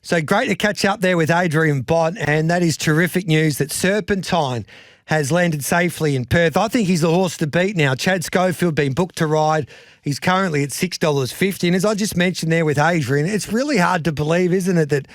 So great to catch up there with Adrian Bott, and that is terrific news that Serpentine has landed safely in Perth. I think he's the horse to beat now. Chad Schofield been booked to ride. He's currently at $6.50. And as I just mentioned there with Adrian, it's really hard to believe, isn't it, that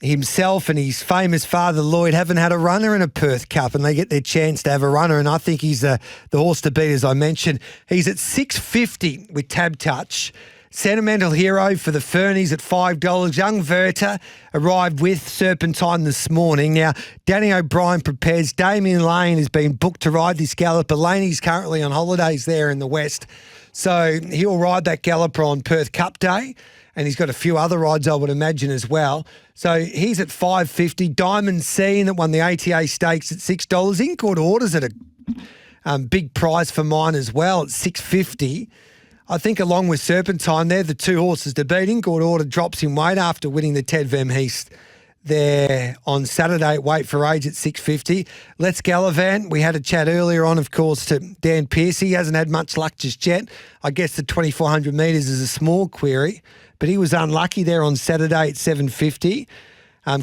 himself and his famous father Lloyd haven't had a runner in a Perth Cup, and they get their chance to have a runner. And I think he's the horse to beat, as I mentioned. He's at $6.50 with Tab Touch. Sentimental Hero for the Fernies at $5. Young Verta arrived with Serpentine this morning. Now, Danny O'Brien prepares. Damien Lane has been booked to ride this galloper. Laney's currently on holidays there in the West. So he'll ride that galloper on Perth Cup Day. And he's got a few other rides, I would imagine, as well. So he's at $5.50. Diamond Scene that won the ATA Stakes at $6. In Court Orders at a big prize for mine as well at $6.50. I think along with Serpentine, they're the two horses to beat. In Court Order drops in weight after winning the Ted Vermeest there on Saturday at Weight for Age at $6.50. Let's Gallivant. We had a chat earlier on, of course, to Dan Pearce. He hasn't had much luck just yet. I guess the 2,400 metres is a small query, but he was unlucky there on Saturday at $7.50.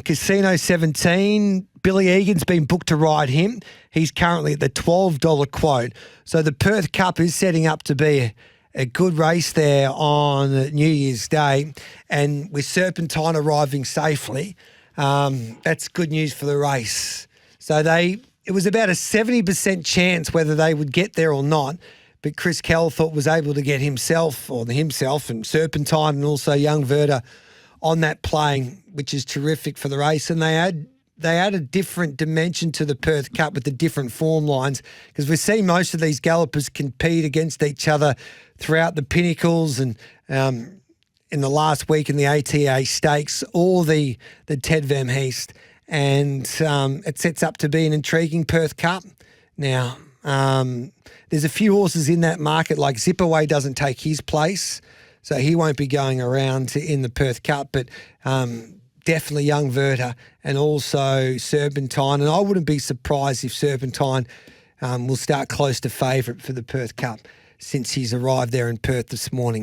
Casino 17, Billy Egan's been booked to ride him. He's currently at the $12 quote. So the Perth Cup is setting up to be a good race there on New Year's Day, and with Serpentine arriving safely, that's good news for the race. So it was about a 70% chance whether they would get there or not, but Chris Kell thought was able to get himself and Serpentine and also Young Verta on that playing, which is terrific for the race. And they add a different dimension to the Perth Cup with the different form lines, because we see most of these gallopers compete against each other throughout the Pinnacles and in the last week in the ATA Stakes or the Ted Vermeest, and it sets up to be an intriguing Perth Cup. Now, there's a few horses in that market, like Zipaway doesn't take his place, so he won't be going around in the Perth Cup, but definitely Young Verta and also Serpentine. And I wouldn't be surprised if Serpentine will start close to favourite for the Perth Cup since he's arrived there in Perth this morning.